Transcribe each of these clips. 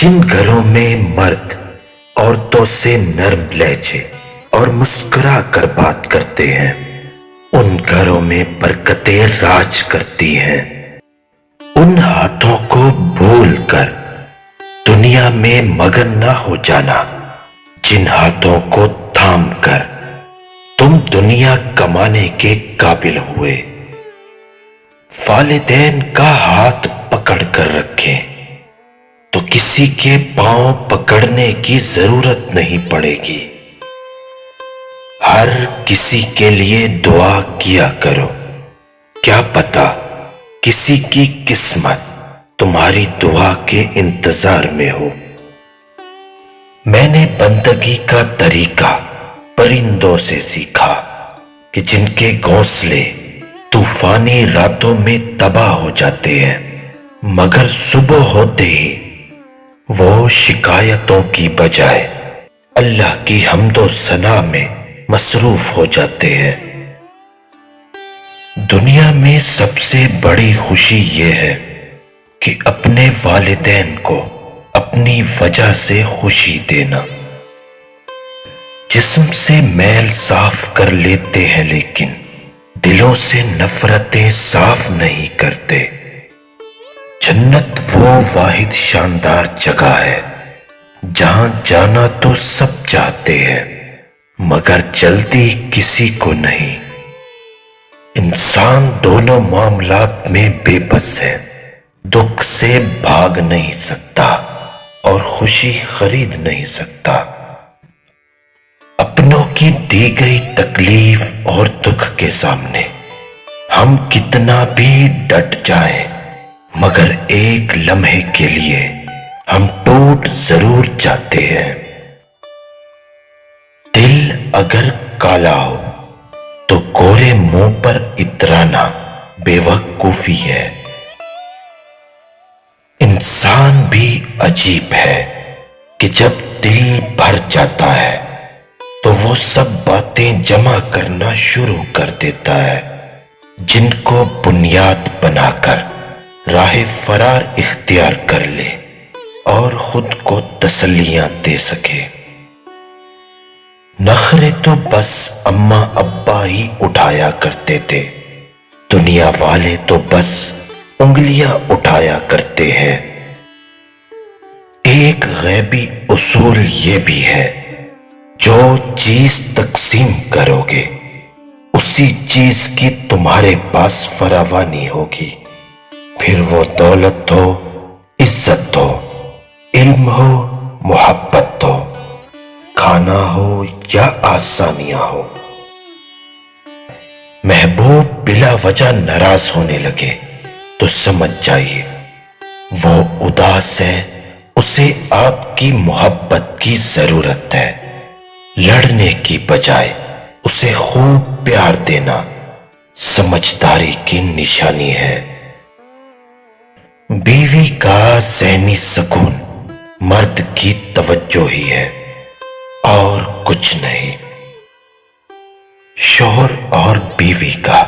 جن گھروں میں مرد عورتوں سے نرم لہجے اور مسکرا کر بات کرتے ہیں ان گھروں میں برکتیں راج کرتی ہیں۔ ان ہاتھوں کو بھول کر دنیا میں مگن نہ ہو جانا جن ہاتھوں کو تھام کر تم دنیا کمانے کے قابل ہوئے۔ والدین کا ہاتھ پکڑ کر رکھیں تو کسی کے پاؤں پکڑنے کی ضرورت نہیں پڑے گی۔ ہر کسی کے لیے دعا کیا کرو، کیا پتہ کسی کی قسمت تمہاری دعا کے انتظار میں ہو۔ میں نے بندگی کا طریقہ پرندوں سے سیکھا کہ جن کے گھونسلے طوفانی راتوں میں تباہ ہو جاتے ہیں مگر صبح ہوتے ہی وہ شکایتوں کی بجائے اللہ کی حمد و ثنا میں مصروف ہو جاتے ہیں۔ دنیا میں سب سے بڑی خوشی یہ ہے کہ اپنے والدین کو اپنی وجہ سے خوشی دینا۔ جسم سے میل صاف کر لیتے ہیں لیکن دلوں سے نفرتیں صاف نہیں کرتے۔ جنت وہ واحد شاندار جگہ ہے جہاں جانا تو سب چاہتے ہیں مگر جلدی کسی کو نہیں۔ انسان دونوں معاملات میں بے بس ہے، دکھ سے بھاگ نہیں سکتا اور خوشی خرید نہیں سکتا۔ اپنوں کی دی گئی تکلیف اور دکھ کے سامنے ہم کتنا بھی ڈٹ جائیں مگر ایک لمحے کے لیے ہم ٹوٹ ضرور جاتے ہیں۔ دل اگر کالا ہو تو گورے منہ پر اترانا بے وقوفی ہے۔ انسان بھی عجیب ہے کہ جب دل بھر جاتا ہے تو وہ سب باتیں جمع کرنا شروع کر دیتا ہے جن کو بنیاد بنا کر راہ فرار اختیار کر لے اور خود کو تسلیاں دے سکے۔ نخرے تو بس اماں ابا ہی اٹھایا کرتے تھے، دنیا والے تو بس انگلیاں اٹھایا کرتے ہیں۔ ایک غیبی اصول یہ بھی ہے، جو چیز تقسیم کرو گے اسی چیز کی تمہارے پاس فراوانی ہوگی، پھر وہ دولت ہو، عزت ہو، علم ہو، محبت ہو، کھانا ہو یا آسانیاں ہو۔ محبوب بلا وجہ ناراض ہونے لگے تو سمجھ جائیے وہ اداس ہے، اسے آپ کی محبت کی ضرورت ہے۔ لڑنے کی بجائے اسے خوب پیار دینا سمجھداری کی نشانی ہے۔ بیوی کا ذہنی سکون مرد کی توجہ ہی ہے اور کچھ نہیں۔ شوہر اور بیوی کا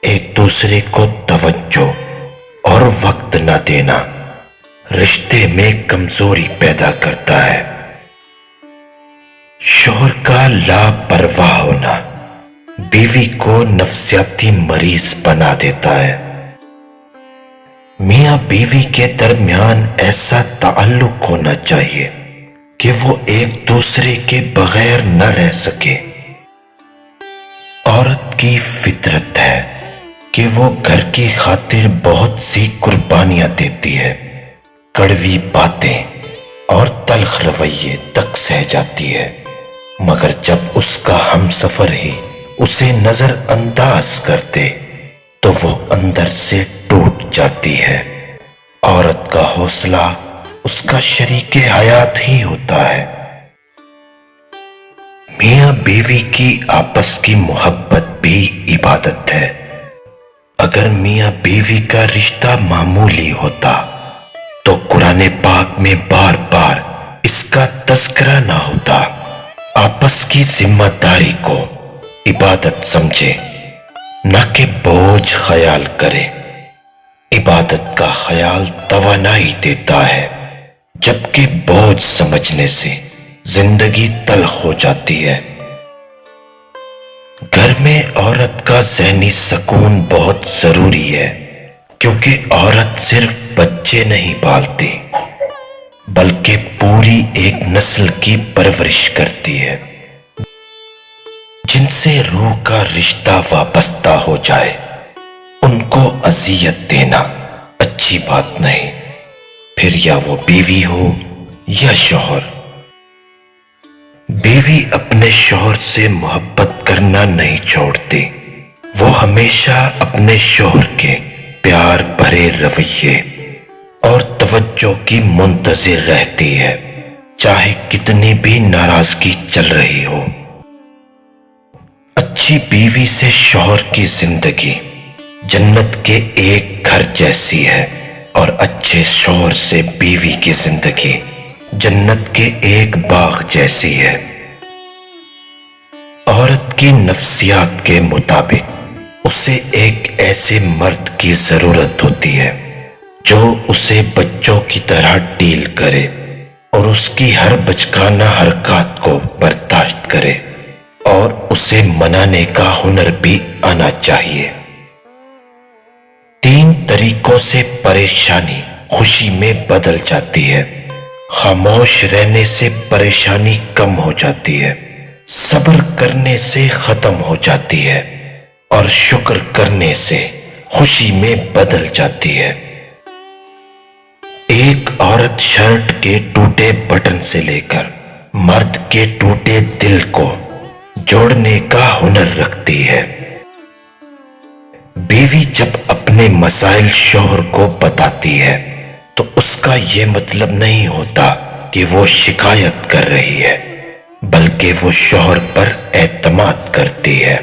ایک دوسرے کو توجہ اور وقت نہ دینا رشتے میں کمزوری پیدا کرتا ہے۔ شوہر کا لاپرواہ ہونا بیوی کو نفسیاتی مریض بنا دیتا ہے۔ میاں بیوی کے درمیان ایسا تعلق ہونا چاہیے کہ وہ ایک دوسرے کے بغیر نہ رہ سکے۔ عورت کی فطرت ہے کہ وہ گھر کی خاطر بہت سی قربانیاں دیتی ہے، کڑوی باتیں اور تلخ رویے تک سہ جاتی ہے، مگر جب اس کا ہم سفر ہی اسے نظر انداز کر دے تو وہ اندر سے ٹوٹ جاتی ہے۔ عورت کا حوصلہ اس کا شریک حیات ہی ہوتا ہے۔ میاں بیوی کی آپس کی محبت بھی عبادت ہے۔ اگر میاں بیوی کا رشتہ معمولی ہوتا تو قرآن پاک میں بار بار اس کا تذکرہ نہ ہوتا۔ آپس کی ذمہ داری کو عبادت سمجھے، نہ کہ بوجھ خیال کرے۔ عبادت کا خیال توانائی دیتا ہے، جبکہ بوجھ سمجھنے سے زندگی تلخ ہو جاتی ہے۔ گھر میں عورت کا ذہنی سکون بہت ضروری ہے، کیونکہ عورت صرف بچے نہیں پالتی بلکہ پوری ایک نسل کی پرورش کرتی ہے۔ جن سے روح کا رشتہ وابستہ ہو جائے ان کو اذیت دینا اچھی بات نہیں، پھر یا وہ بیوی ہو یا شوہر۔ بیوی اپنے شوہر سے محبت کرنا نہیں چھوڑتی، وہ ہمیشہ اپنے شوہر کے پیار بھرے رویے اور توجہ کی منتظر رہتی ہے، چاہے کتنی بھی ناراضگی چل رہی ہو۔ اچھی بیوی سے شوہر کی زندگی جنت کے ایک گھر جیسی ہے، اور اچھے شوہر سے بیوی کی زندگی جنت کے ایک باغ جیسی ہے۔ عورت کی نفسیات کے مطابق اسے ایک ایسے مرد کی ضرورت ہوتی ہے جو اسے بچوں کی طرح ڈیل کرے اور اس کی ہر بچکانہ حرکات کو برداشت کرے، اور اسے منانے کا ہنر بھی آنا چاہیے۔ 3 طریقوں سے پریشانی خوشی میں بدل جاتی ہے۔ خاموش رہنے سے پریشانی کم ہو جاتی ہے، صبر کرنے سے ختم ہو جاتی ہے، اور شکر کرنے سے خوشی میں بدل جاتی ہے۔ ایک عورت شرٹ کے ٹوٹے بٹن سے لے کر مرد کے ٹوٹے دل کو جوڑنے کا ہنر رکھتی ہے۔ بیوی جب اپنے مسائل شوہر کو بتاتی ہے تو اس کا یہ مطلب نہیں ہوتا کہ وہ شکایت کر رہی ہے، بلکہ وہ شوہر پر اعتماد کرتی ہے۔